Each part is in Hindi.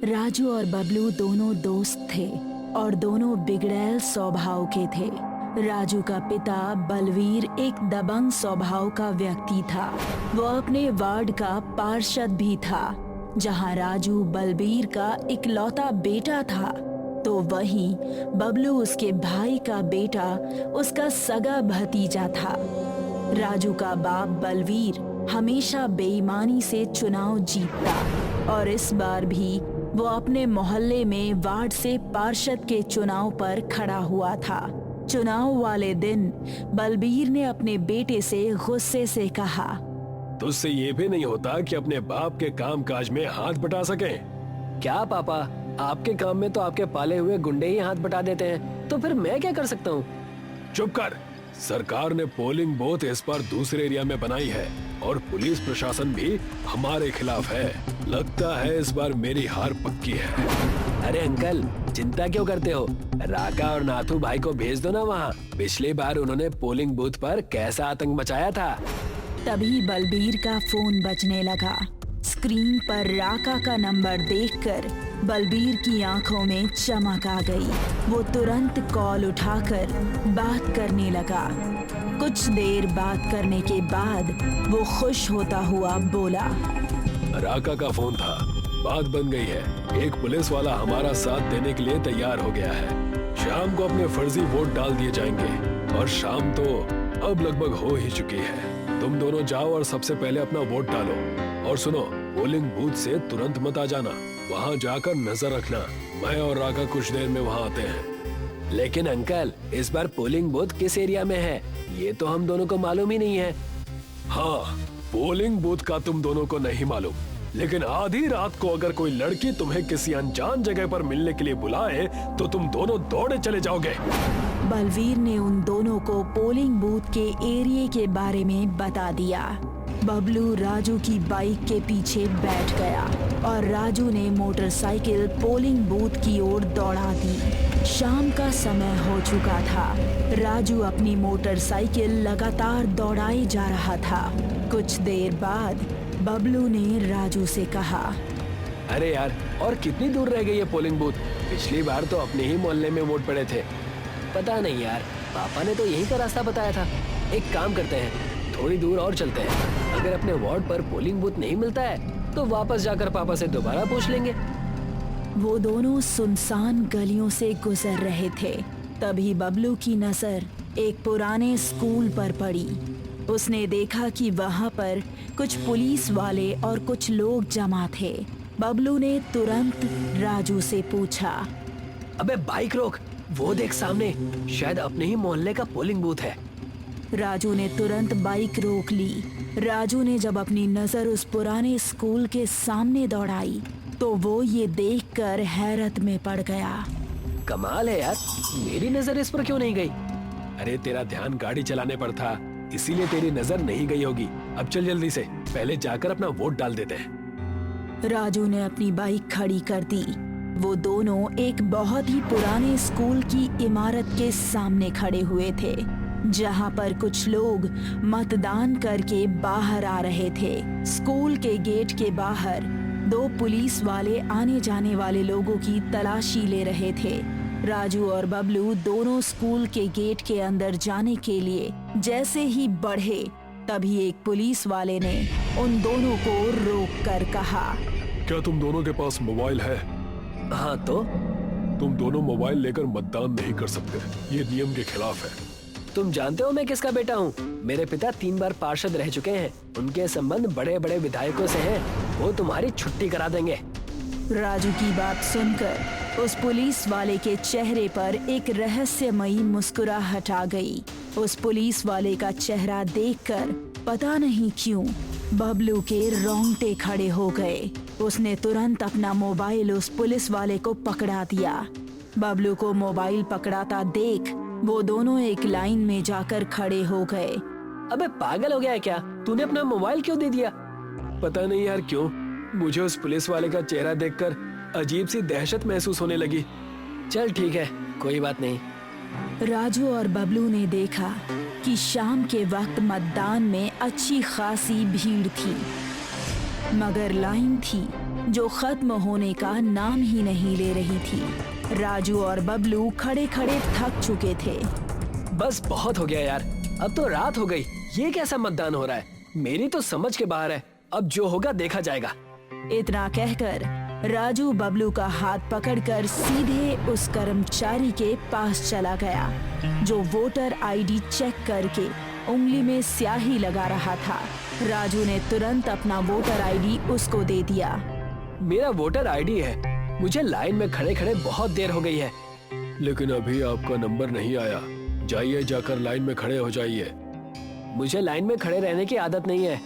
राजू और बबलू दोनों दोस्त थे और दोनों बिगड़ैल स्वभाव के थे। राजू का पिता बलवीर एक दबंग स्वभाव का व्यक्ति था। वो अपने वार्ड का पार्षद भी था। जहां राजू बलबीर का इकलौता बेटा था, तो वहीं बबलू उसके भाई का बेटा उसका सगा भतीजा था। राजू का बाप बलवीर हमेशा बेईमानी से चुनाव जीतता और इस बार भी वो अपने मोहल्ले में वार्ड से पार्षद के चुनाव पर खड़ा हुआ था। चुनाव वाले दिन बलबीर ने अपने बेटे से गुस्से से कहा, तुझसे ये भी नहीं होता कि अपने बाप के काम काज में हाथ बटा सके? क्या पापा, आपके काम में तो आपके पाले हुए गुंडे ही हाथ बटा देते हैं, तो फिर मैं क्या कर सकता हूँ? चुप कर। सरकार ने पोलिंग बूथ इस बार दूसरे एरिया में बनाई है और पुलिस प्रशासन भी हमारे खिलाफ है। लगता है इस बार मेरी हार पक्की है। अरे अंकल, चिंता क्यों करते हो? राका और नाथू भाई को भेज दो ना वहाँ। पिछली बार उन्होंने पोलिंग बूथ पर कैसा आतंक मचाया था। तभी बलबीर का फोन बजने लगा। स्क्रीन पर राका का नंबर देखकर बलबीर की आंखों में चमक आ गई। वो तुरंत कॉल उठाकर बात करने लगा। कुछ देर बात करने के बाद वो खुश होता हुआ बोला, राका का फोन था, बात बन गई है। एक पुलिस वाला हमारा साथ देने के लिए तैयार हो गया है। शाम को अपने फर्जी वोट डाल दिए जाएंगे और शाम तो अब लगभग हो ही चुकी है। तुम दोनों जाओ और सबसे पहले अपना वोट डालो। और सुनो, पोलिंग बूथ से तुरंत मत आ जाना, वहाँ जाकर नजर रखना। मैं और राका कुछ देर में वहाँ आते हैं। लेकिन अंकल, इस बार पोलिंग बूथ किस एरिया में है, ये तो हम दोनों को मालूम ही नहीं है। हाँ, पोलिंग बूथ का तुम दोनों को नहीं मालूम, लेकिन आधी रात को अगर कोई लड़की तुम्हें किसी अनजान जगह पर मिलने के लिए बुलाए तो तुम दोनों दौड़े चले जाओगे। बलवीर ने उन दोनों को पोलिंग बूथ के एरिया के बारे में बता दिया। बबलू राजू की बाइक के पीछे बैठ गया और राजू ने मोटरसाइकिल पोलिंग बूथ की ओर दौड़ा दी। शाम का समय हो चुका था। राजू अपनी मोटरसाइकिल लगातार दौड़ाए जा रहा था। कुछ देर बाद बबलू ने राजू से कहा, अरे यार, और कितनी दूर रह गई है पोलिंग बूथ? पिछली बार तो अपने ही मोहल्ले में वोट पड़े थे। पता नहीं यार, पापा ने तो यही का रास्ता बताया था। एक काम करते हैं, थोड़ी दूर और चलते हैं। अगर अपने वार्ड पर पोलिंग बूथ नहीं मिलता है तो वापस जाकर पापा से दोबारा पूछ लेंगे। वो दोनों सुनसान गलियों से गुजर रहे थे। तभी बबलू की नजर एक पुराने स्कूल पर पड़ी। उसने देखा कि वहां पर कुछ पुलिस वाले और कुछ लोग जमा थे। बबलू ने तुरंत राजू से पूछा, अबे बाइक रोक, वो देख सामने, शायद अपने ही मोहल्ले का पोलिंग बूथ है। राजू ने तुरंत बाइक रोक ली। राजू ने जब अपनी नजर उस पुराने स्कूल के सामने दौड़ाई तो वो ये देखकर हैरत में पड़ गया। कमाल है यार, मेरी नजर इस पर क्यों नहीं गई? अरे तेरा ध्यान गाड़ी चलाने पर था, इसीलिए तेरी नजर नहीं गई होगी। अब चल जल्दी से, पहले जाकर अपना वोट डाल देते हैं। राजू ने अपनी बाइक खड़ी कर दी। वो दोनों एक बहुत ही पुराने स्कूल की इमारत के सामने खड़े हुए थे, जहां पर कुछ लोग मतदान करके बाहर आ रहे थे। स्कूल के गेट के बाहर दो पुलिस वाले आने जाने वाले लोगों की तलाशी ले रहे थे। राजू और बबलू दोनों स्कूल के गेट के अंदर जाने के लिए जैसे ही बढ़े, तभी एक पुलिस वाले ने उन दोनों को रोक कर कहा, क्या तुम दोनों के पास मोबाइल है? हाँ तो? तुम दोनों मोबाइल लेकर मतदान नहीं कर सकते, ये नियम के खिलाफ है। तुम जानते हो मैं किसका बेटा हूँ? मेरे पिता 3 बार पार्षद रह चुके हैं। उनके संबंध बड़े बड़े विधायकों से हैं। वो तुम्हारी छुट्टी करा देंगे। राजू की बात सुनकर उस पुलिस वाले के चेहरे पर एक रहस्यमयी मुस्कुराहट आ गई। उस पुलिस वाले का चेहरा देखकर पता नहीं क्यों बबलू के रोंगटे खड़े हो गए। उसने तुरंत अपना मोबाइल उस पुलिस वाले को पकड़ा दिया। बबलू को मोबाइल पकड़ाता देख वो दोनों एक लाइन में जाकर खड़े हो गए। अबे पागल हो गया है क्या? तूने अपना मोबाइल क्यों दे दिया? पता नहीं यार क्यों, मुझे उस पुलिस वाले का चेहरा देखकर अजीब सी दहशत महसूस होने लगी। चल ठीक है, कोई बात नहीं। राजू और बबलू ने देखा कि शाम के वक्त मतदान में अच्छी खासी भीड़ थी, मगर लाइन थी जो खत्म होने का नाम ही नहीं ले रही थी। राजू और बबलू खड़े खड़े थक चुके थे। बस बहुत हो गया यार, अब तो रात हो गई। ये कैसा मतदान हो रहा है, मेरी तो समझ के बाहर है। अब जो होगा देखा जाएगा। इतना कहकर राजू बबलू का हाथ पकड़कर सीधे उस कर्मचारी के पास चला गया जो वोटर आईडी चेक करके उंगली में स्याही लगा रहा था। राजू ने तुरंत अपना वोटर आईडी उसको दे दिया। मेरा वोटर आईडी है, मुझे लाइन में खड़े खड़े बहुत देर हो गई है। लेकिन अभी आपका नंबर नहीं आया, जाइए जाकर लाइन में खड़े हो जाइए। मुझे लाइन में खड़े रहने की आदत नहीं है।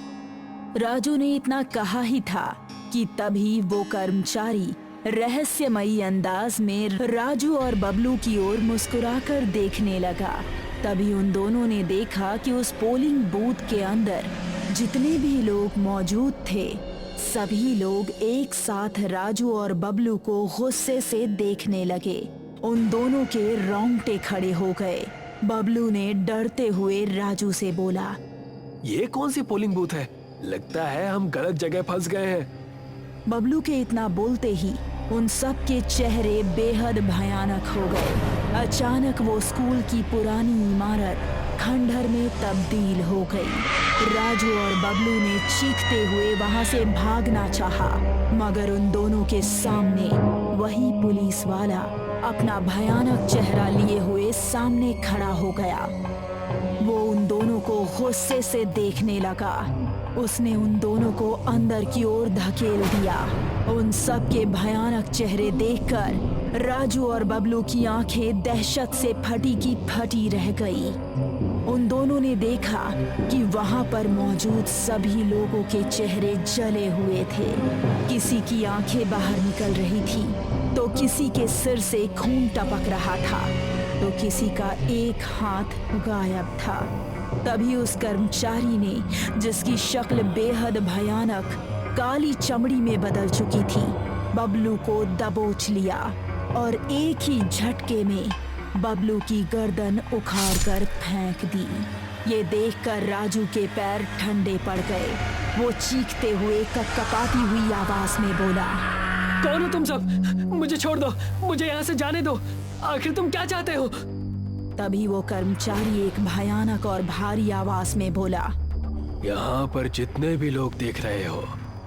राजू ने इतना कहा ही था कि तभी वो कर्मचारी रहस्यमयी अंदाज में राजू और बबलू की ओर मुस्कुराकर देखने लगा। तभी उन दोनों ने देखा कि उस पोलिंग बूथ के अंदर जितने भी लोग मौजूद थे, सभी लोग एक साथ राजू और बबलू को गुस्से से देखने लगे। उन दोनों के रोंगटे खड़े हो गए। बबलू ने डरते हुए राजू से बोला, ये कौन सी पोलिंग बूथ है? लगता है हम गलत जगह फंस गए हैं। बबलू के इतना बोलते ही उन सब के चेहरे बेहद भयानक हो गए। अचानक वो स्कूल की पुरानी इमारत खंडहर में तब्दील हो गई। राजू और बबलू ने चीखते हुए वहां से भागना चाहा, मगर उन दोनों के सामने वही पुलिस वाला अपना भयानक चेहरा लिए हुए सामने खड़ा हो गया। वो उन दोनों को गुस्से से देखने लगा। उसने उन दोनों को अंदर की ओर धकेल दिया। उन सब के भयानक चेहरे देखकर राजू और बबलू की आंखें दहशत से फटी की फटी रह गई। उन दोनों ने देखा कि वहां पर मौजूद सभी लोगों के चेहरे जले हुए थे। किसी की आंखें बाहर निकल रही थी, तो किसी के सिर से खून टपक रहा था, तो किसी का एक हाथ गायब था। तभी उस कर्मचारी ने, जिसकी शक्ल बेहद भयानक काली चमड़ी में बदल चुकी थी, बबलू को दबोच लिया और एक ही झटके में बबलू की गर्दन उखाड़कर फेंक दी। ये देखकर राजू के पैर ठंडे पड़ गए। वो चीखते हुए कपकपाती हुई आवाज में बोला, कौन हो तुम सब? मुझे छोड़ दो, मुझे यहाँ से जाने दो। आखिर तुम क्या चाहते हो? तभी वो कर्मचारी एक भयानक और भारी आवाज में बोला, यहाँ पर जितने भी लोग देख रहे हो,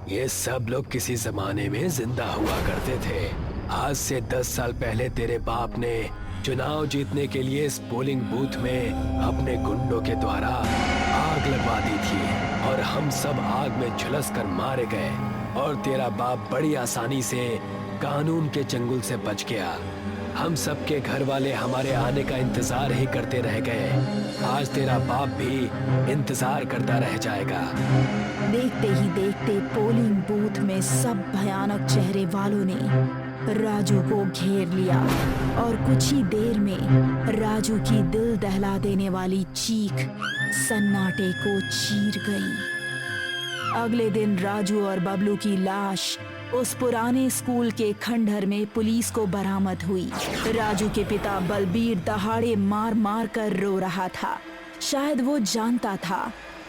ये सब लोग किसी जमाने में जिंदा हुआ करते थे। आज से 10 साल पहले तेरे बाप ने चुनाव जीतने के लिए इस पोलिंग बूथ में अपने गुंडों के द्वारा आग लगवा दी थी और हम सब आग में झुलस कर मारे गए और तेरा बाप बड़ी आसानी से कानून के चंगुल से बच गया। हम सबके घर वाले हमारे आने का इंतजार ही करते रह गए। आज तेरा बाप भी इंतजार करता रह जाएगा। देखते ही देखते पोलिंग बूथ में सब भयानक चेहरे वालों ने राजू को घेर लिया और कुछ ही देर में राजू की दिल दहला देने वाली चीख सन्नाटे को चीर गई। अगले दिन राजू और बबलू की लाश उस पुराने स्कूल के खंडहर में पुलिस को बरामद हुई। राजू के पिता बलबीर दहाड़े मार मार कर रो रहा था। शायद वो जानता था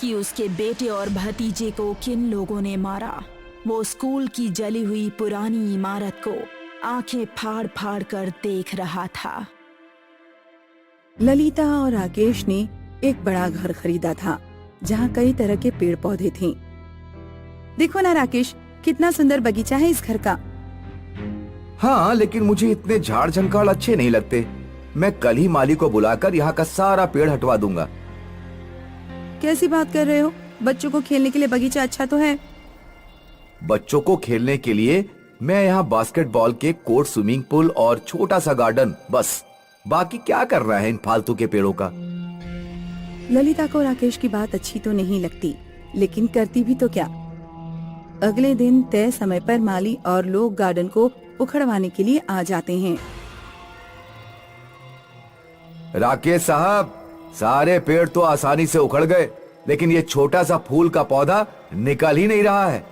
कि उसके बेटे और भतीजे को किन लोगों ने मारा। वो स्कूल की जली हुई पुरानी इमारत को आंखें फाड़ फाड़ कर देख रहा था। ललिता और राकेश ने एक बड़ा घर खरीदा था जहाँ कई तरह के पेड़ पौधे थे। देखो ना राकेश, कितना सुंदर बगीचा है इस घर का। हाँ, लेकिन मुझे इतने झाड़ झंकाड़ अच्छे नहीं लगते। मैं कल ही माली को बुलाकर यहाँ का सारा पेड़ हटवा दूंगा। कैसी बात कर रहे हो? बच्चों को खेलने के लिए बगीचा अच्छा तो है। बच्चों को खेलने के लिए मैं यहाँ बास्केटबॉल के कोर्ट, स्विमिंग पूल और छोटा सा गार्डन, बस। बाकी क्या कर रहा है इन फालतू के पेड़ों का? ललिता को राकेश की बात अच्छी तो नहीं लगती, लेकिन करती भी तो क्या। अगले दिन तय समय पर माली और लोग गार्डन को उखड़वाने के लिए आ जाते हैं। राकेश साहब, सारे पेड़ तो आसानी से उखड़ गए, लेकिन ये छोटा सा फूल का पौधा निकल ही नहीं रहा है।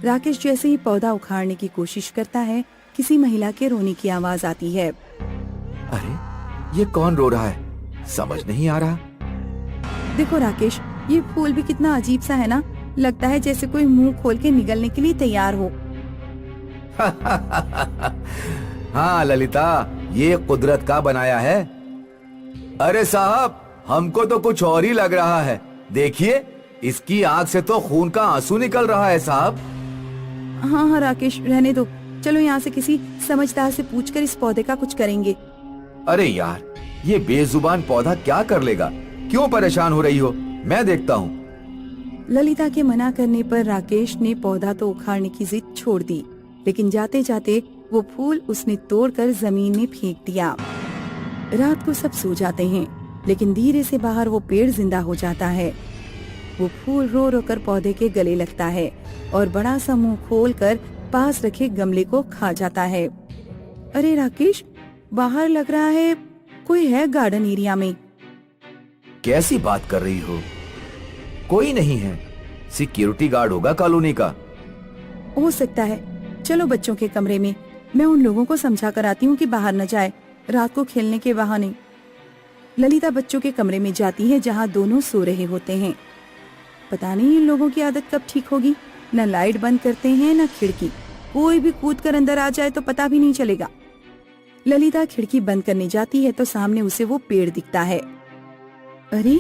राकेश जैसे ही पौधा उखाड़ने की कोशिश करता है, किसी महिला के रोने की आवाज आती है। अरे, ये कौन रो रहा है? समझ नहीं आ रहा। देखो राकेश, ये फूल भी कितना अजीब सा है ना। लगता है जैसे कोई मुंह खोल के निगलने के लिए तैयार हो। हाँ ललिता, ये कुदरत का बनाया है। अरे साहब, हमको तो कुछ और ही लग रहा है। देखिए, इसकी आंख से तो खून का आंसू निकल रहा है साहब। हाँ हाँ राकेश, रहने दो। चलो यहाँ से किसी समझदार से पूछकर इस पौधे का कुछ करेंगे। अरे यार, ये बेजुबान पौधा क्या कर लेगा? क्यों परेशान हो रही हो? मैं देखता हूँ। ललिता के मना करने पर राकेश ने पौधा तो उखाड़ने की जिद छोड़ दी, लेकिन जाते जाते वो फूल उसने तोड़कर जमीन में फेंक दिया। रात को सब सो जाते हैं, लेकिन धीरे से बाहर वो पेड़ जिंदा हो जाता है। वो फूल रो रो कर पौधे के गले लगता है और बड़ा सा मुंह खोलकर पास रखे गमले को खा जाता है। अरे राकेश, बाहर लग रहा है कोई है गार्डन एरिया में। कैसी बात कर रही हो? कोई नहीं है। सिक्योरिटी गार्ड होगा कॉलोनी का। हो सकता है। चलो बच्चों के कमरे में, मैं उन लोगों को समझा कर आती हूँ कि बाहर न जाए रात को खेलने के बहाने। ललिता बच्चों के कमरे में जाती है जहाँ दोनों सो रहे होते हैं। पता नहीं इन लोगों की आदत कब ठीक होगी। न लाइट बंद करते हैं न खिड़की। कोई भी कूद कर अंदर आ जाए तो पता भी नहीं चलेगा। ललिता खिड़की बंद करने जाती है तो सामने उसे वो पेड़ दिखता है। अरे,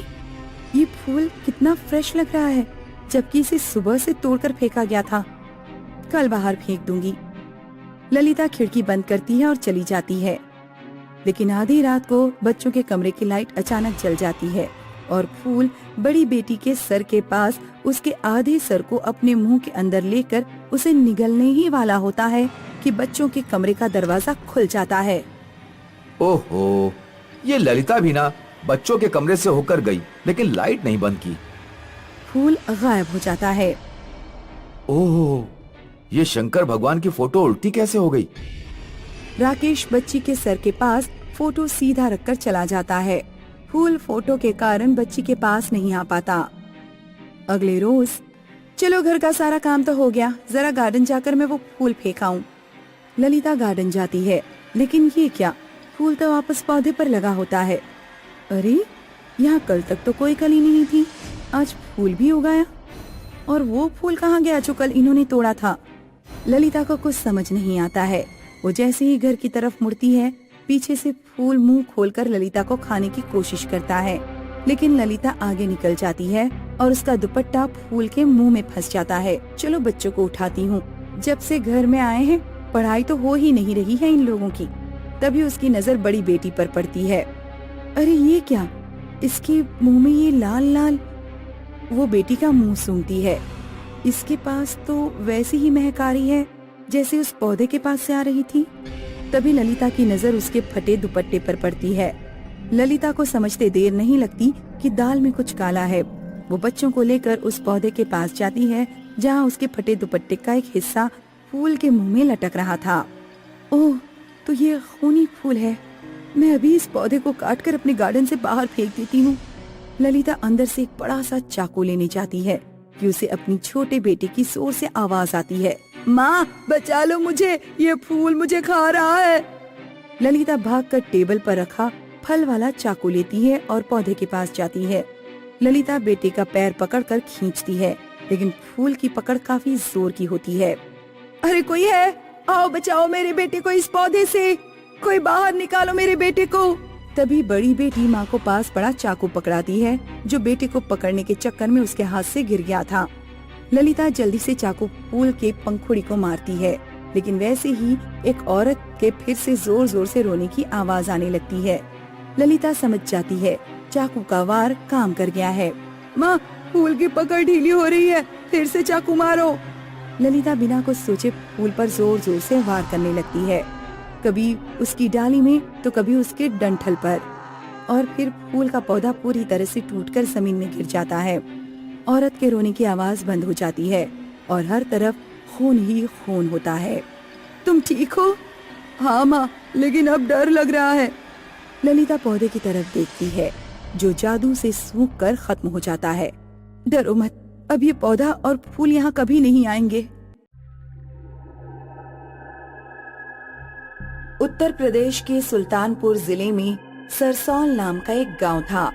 ये फूल कितना फ्रेश लग रहा है, जबकि इसे सुबह से तोड़कर फेंका गया था। कल बाहर फेंक दूंगी। ललिता खिड़की बंद करती है और चली जाती है। लेकिन आधी रात को बच्चों के कमरे की लाइट अचानक जल जाती है और फूल बड़ी बेटी के सर के पास उसके आधे सर को अपने मुंह के अंदर लेकर उसे निगलने ही वाला होता है कि बच्चों के कमरे का दरवाजा खुल जाता है। ओहो, ये ललिता भी ना बच्चों के कमरे से होकर गई, लेकिन लाइट नहीं बंद की। फूल गायब हो जाता है। ओह, ये शंकर भगवान की फोटो उल्टी कैसे हो गई? राकेश बच्ची के सर के पास फोटो सीधा रखकर चला जाता है। फूल फोटो के कारण बच्ची के पास नहीं आ पाता। अगले रोज, चलो घर का सारा काम तो हो गया, जरा गार्डन जाकर मैं वो फूल फेंकाऊं। ललिता गार्डन जाती है, लेकिन ये क्या, फूल तो वापस पौधे पर लगा होता है। अरे, यहाँ कल तक तो कोई कली नहीं थी, आज फूल भी उगाया। और वो फूल कहाँ गया जो कल इन्होंने तोड़ा था? ललिता को कुछ समझ नहीं आता है। वो जैसे ही घर की तरफ मुड़ती है, पीछे से फूल मुंह खोलकर ललिता को खाने की कोशिश करता है, लेकिन ललिता आगे निकल जाती है और उसका दुपट्टा फूल के मुंह में फंस जाता है। चलो बच्चों को उठाती हूँ, जब से घर में आए हैं पढ़ाई तो हो ही नहीं रही है इन लोगों की। तभी उसकी नजर बड़ी बेटी पर पड़ती है। अरे ये क्या, इसके मुंह में ये लाल लाल। वो बेटी का मुंह सूंघती है। इसके पास तो वैसी ही महक आ रही है जैसे उस पौधे के पास से आ रही थी। तभी ललिता की नजर उसके फटे दुपट्टे पर पड़ती है। ललिता को समझते देर नहीं लगती कि दाल में कुछ काला है। वो बच्चों को लेकर उस पौधे के पास जाती है जहाँ उसके फटे दुपट्टे का एक हिस्सा फूल के मुंह में लटक रहा था। ओह, तो ये खूनी फूल है। मैं अभी इस पौधे को काटकर अपने गार्डन से बाहर फेंक देती हूँ। ललिता अंदर से एक बड़ा सा चाकू लेने जाती है कि उसे अपनी छोटे बेटे की जोर से आवाज आती है, माँ बचा लो मुझे, ये फूल मुझे खा रहा है। ललिता भागकर टेबल पर रखा फल वाला चाकू लेती है और पौधे के पास जाती है। ललिता बेटे का पैर पकड़कर खींचती है, लेकिन फूल की पकड़ काफी जोर की होती है। अरे कोई है, आओ बचाओ मेरे बेटे को इस पौधे से, कोई बाहर निकालो मेरे बेटे को। तभी बड़ी बेटी माँ को पास पड़ा चाकू पकड़ाती है, जो बेटे को पकड़ने के चक्कर में उसके हाथ से गिर गया था। ललिता जल्दी से चाकू फूल के पंखुड़ी को मारती है, लेकिन वैसे ही एक औरत के फिर से जोर जोर से रोने की आवाज आने लगती है। ललिता समझ जाती है चाकू का वार काम कर गया है। माँ, फूल की पकड़ ढीली हो रही है, फिर से चाकू मारो। ललिता बिना कुछ सोचे फूल पर जोर जोर से वार करने लगती है, कभी उसकी डाली में तो कभी उसके डंठल पर, और फिर फूल का पौधा पूरी तरह से टूटकर जमीन में गिर जाता है। औरत के रोने की आवाज बंद हो जाती है और हर तरफ खून ही खून होता है। तुम ठीक हो? हाँ माँ, लेकिन अब डर लग रहा है। ललिता पौधे की तरफ देखती है, जो जादू से सूख कर खत्म हो जाता है। डरो मत, अब ये पौधा और फूल यहाँ कभी नहीं आएंगे। उत्तर प्रदेश के सुल्तानपुर जिले में सरसौल नाम का एक गांव था।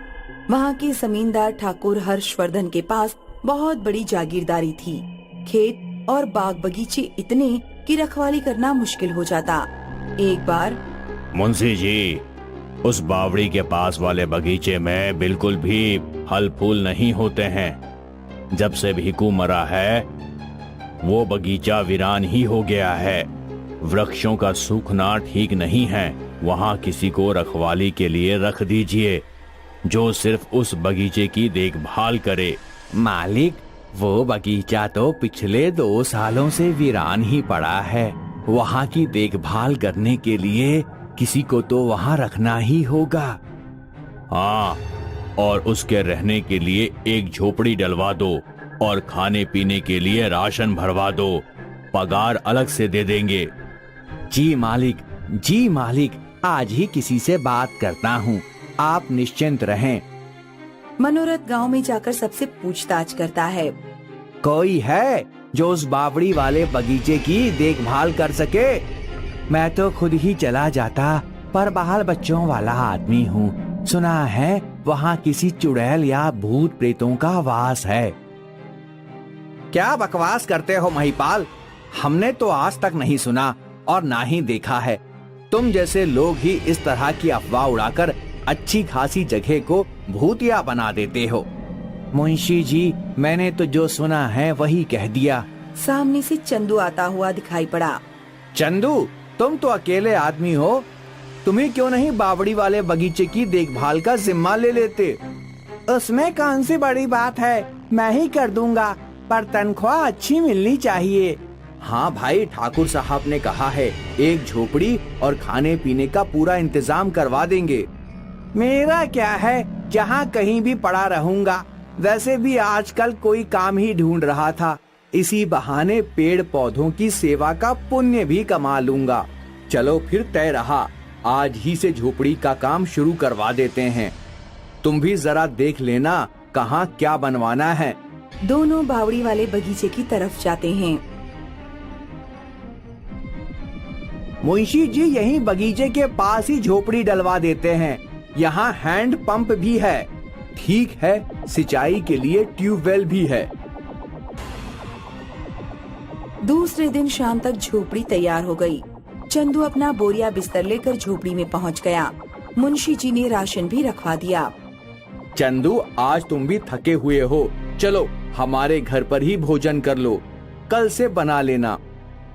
वहाँ के जमींदार ठाकुर हर्षवर्धन के पास बहुत बड़ी जागीरदारी थी। खेत और बाग बगीचे इतने कि रखवाली करना मुश्किल हो जाता। एक बार मुंशी जी, उस बावड़ी के पास वाले बगीचे में बिल्कुल भी फल फूल नहीं होते हैं। जब से भीकू मरा है वो बगीचा वीरान ही हो गया है। वृक्षों का सूखना ठीक नहीं है। वहाँ किसी को रखवाली के लिए रख दीजिए जो सिर्फ उस बगीचे की देखभाल करे। मालिक, वो बगीचा तो पिछले 2 सालों से वीरान ही पड़ा है। वहाँ की देखभाल करने के लिए किसी को तो वहाँ रखना ही होगा। हाँ, और उसके रहने के लिए एक झोपड़ी डलवा दो और खाने पीने के लिए राशन भरवा दो। पगार अलग से दे देंगे। जी मालिक, जी मालिक, आज ही किसी से बात करता हूँ, आप निश्चिंत रहें। मनोरथ गांव में जाकर सबसे पूछताछ करता है। कोई है जो उस बावड़ी वाले बगीचे की देखभाल कर सके? मैं तो खुद ही चला जाता, पर बाल बच्चों वाला आदमी हूँ। सुना है वहाँ किसी चुड़ैल या भूत प्रेतों का वास है। क्या बकवास करते हो महिपाल? हमने तो आज तक नहीं सुना और ना ही देखा है। तुम जैसे लोग ही इस तरह की अफवाह उड़ाकर अच्छी खासी जगह को भूतिया बना देते हो। मुंशी जी, मैंने तो जो सुना है वही कह दिया। सामने से चंदू आता हुआ दिखाई पड़ा। चंदू, तुम तो अकेले आदमी हो, तुम्हें क्यों नहीं बावड़ी वाले बगीचे की देखभाल का जिम्मा ले लेते? उसमें कौन सी बड़ी बात है, मैं ही कर दूंगा, पर तनख्वाह अच्छी मिलनी चाहिए। हाँ भाई, ठाकुर साहब ने कहा है एक झोपड़ी और खाने पीने का पूरा इंतजाम करवा देंगे। मेरा क्या है, जहाँ कहीं भी पड़ा रहूंगा। वैसे भी आजकल कोई काम ही ढूंढ रहा था, इसी बहाने पेड़ पौधों की सेवा का पुण्य भी कमा लूंगा। चलो फिर तय रहा, आज ही से झोपड़ी का काम शुरू करवा देते हैं। तुम भी जरा देख लेना कहाँ क्या बनवाना है। दोनों बावड़ी वाले बगीचे की तरफ जाते हैं। मुंशी जी, यहीं बगीचे के पास ही झोपड़ी डलवा देते हैं। यहाँ हैंड पंप भी है। ठीक है, सिंचाई के लिए ट्यूबवेल भी है। दूसरे दिन शाम तक झोपड़ी तैयार हो गई। चंदू अपना बोरिया बिस्तर लेकर झोपड़ी में पहुंच गया। मुंशी जी ने राशन भी रखवा दिया। चंदू, आज तुम भी थके हुए हो, चलो हमारे घर पर ही भोजन कर लो, कल से बना लेना।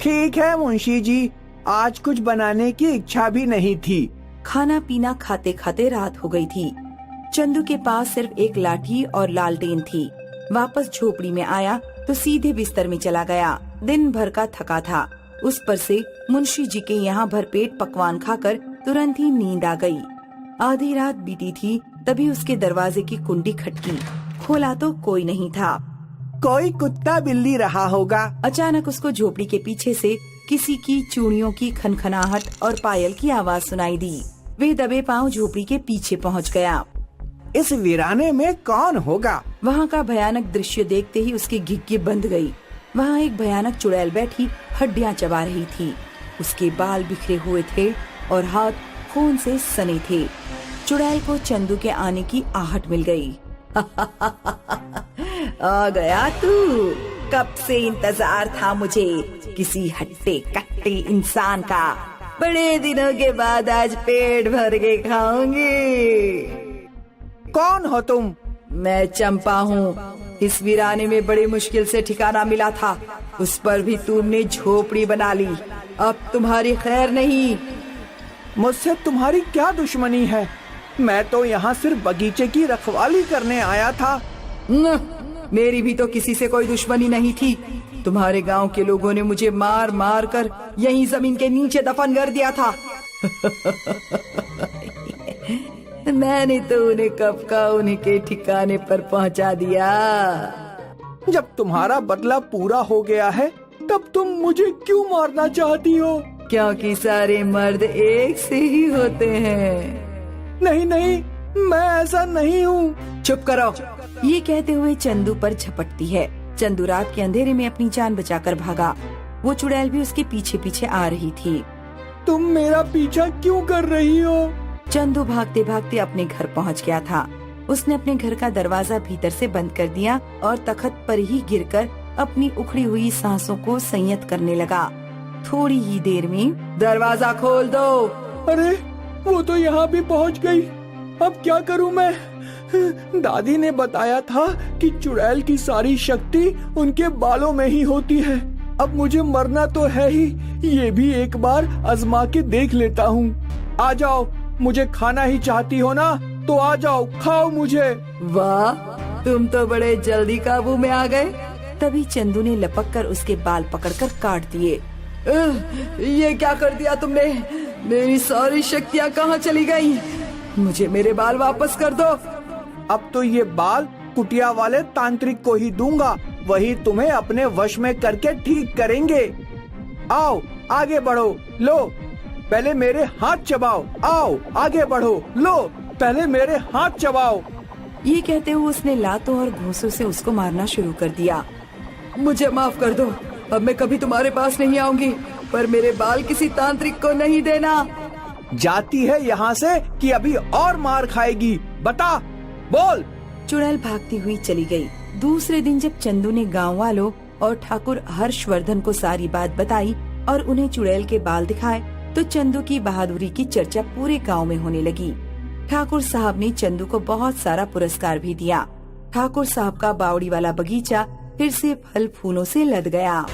ठीक है मुंशी जी, आज कुछ बनाने की इच्छा भी नहीं थी। खाना पीना खाते खाते रात हो गई थी। चंदू के पास सिर्फ एक लाठी और लालटेन थी। वापस झोपड़ी में आया तो सीधे बिस्तर में चला गया। दिन भर का थका था, उस पर से मुंशी जी के यहाँ भरपेट पकवान खाकर तुरंत ही नींद आ गई। आधी रात बीती थी, तभी उसके दरवाजे की कुंडी खटकी। खोला तो कोई नहीं था। कोई कुत्ता बिल्ली रहा होगा। अचानक उसको झोपड़ी के पीछे से किसी की चूड़ियों की खनखनाहट और पायल की आवाज सुनाई दी। वे दबे पांव झोपड़ी के पीछे पहुंच गया। इस वीराने में कौन होगा? वहाँ का भयानक दृश्य देखते ही उसकी घिघी बंध गई। वहाँ एक भयानक चुड़ैल बैठी हड्डियां चबा रही थी। उसके बाल बिखरे हुए थे और हाथ खून से सने थे। चुड़ैल को चंदू के आने की आहट मिल गई। आ गया तू, कब से इंतजार था मुझे, किसी हट्टे कट्टे इंसान का। बड़े दिनों के बाद आज पेट भर के खाऊंगी। कौन हो तुम? मैं चंपा हूँ। इस वीराने में बड़ी मुश्किल से ठिकाना मिला था, उस पर भी तुमने झोपड़ी बना ली। अब तुम्हारी खैर नहीं। मुझसे तुम्हारी क्या दुश्मनी है? मैं तो यहाँ सिर्फ बगीचे की रखवाली करने आया था। मेरी भी तो किसी से कोई दुश्मनी नहीं थी। तुम्हारे गांव के लोगों ने मुझे मार मार कर यहीं जमीन के नीचे दफन कर दिया था। मैंने तो उन्हें कब का उन्हीं के ठिकाने पर पहुंचा दिया। जब तुम्हारा बदला पूरा हो गया है, तब तुम मुझे क्यों मारना चाहती हो? क्योंकि सारे मर्द एक से ही होते हैं। नहीं नहीं, मैं ऐसा नहीं हूँ। चुप करो। ये कहते हुए चंदू पर झपटती है। चंदू रात के अंधेरे में अपनी जान बचाकर भागा। वो चुड़ैल भी उसके पीछे पीछे आ रही थी। तुम मेरा पीछा क्यों कर रही हो? चंदू भागते भागते अपने घर पहुंच गया था। उसने अपने घर का दरवाजा भीतर से बंद कर दिया और तख्त पर ही गिरकर अपनी उखड़ी हुई सांसों को संयत करने लगा। थोड़ी ही देर में दरवाजा खोल दो। अरे वो तो यहाँ भी पहुँच गई। अब क्या करूँ मैं? दादी ने बताया था कि चुड़ैल की सारी शक्ति उनके बालों में ही होती है। अब मुझे मरना तो है ही, ये भी एक बार आजमा के देख लेता हूँ। आ जाओ, मुझे खाना ही चाहती हो ना, तो आ जाओ, खाओ मुझे। वाह, तुम तो बड़े जल्दी काबू में आ गए। तभी चंदू ने लपक कर उसके बाल पकड़कर काट दिए। ये क्या कर दिया तुमने? मेरी सारी शक्तियाँ कहाँ चली गई? मुझे मेरे बाल वापस कर दो। अब तो ये बाल कुटिया वाले तांत्रिक को ही दूंगा, वही तुम्हें अपने वश में करके ठीक करेंगे। आओ आगे बढ़ो, लो पहले मेरे हाथ चबाओ। आओ आगे बढ़ो, लो पहले मेरे हाथ चबाओ। ये कहते हुए उसने लातों और घूंसों से उसको मारना शुरू कर दिया। मुझे माफ कर दो, अब मैं कभी तुम्हारे पास नहीं आऊंगी, पर मेरे बाल किसी तांत्रिक को नहीं देना। जाती है यहाँ से कि अभी और मार खाएगी? बता, बोल। चुड़ैल भागती हुई चली गई। दूसरे दिन जब चंदू ने गांव वालों और ठाकुर हर्षवर्धन को सारी बात बताई और उन्हें चुड़ैल के बाल दिखाए, तो चंदू की बहादुरी की चर्चा पूरे गांव में होने लगी। ठाकुर साहब ने चंदू को बहुत सारा पुरस्कार भी दिया। ठाकुर साहब का बावड़ी वाला बगीचा फिर से फल फूलों से लद गया।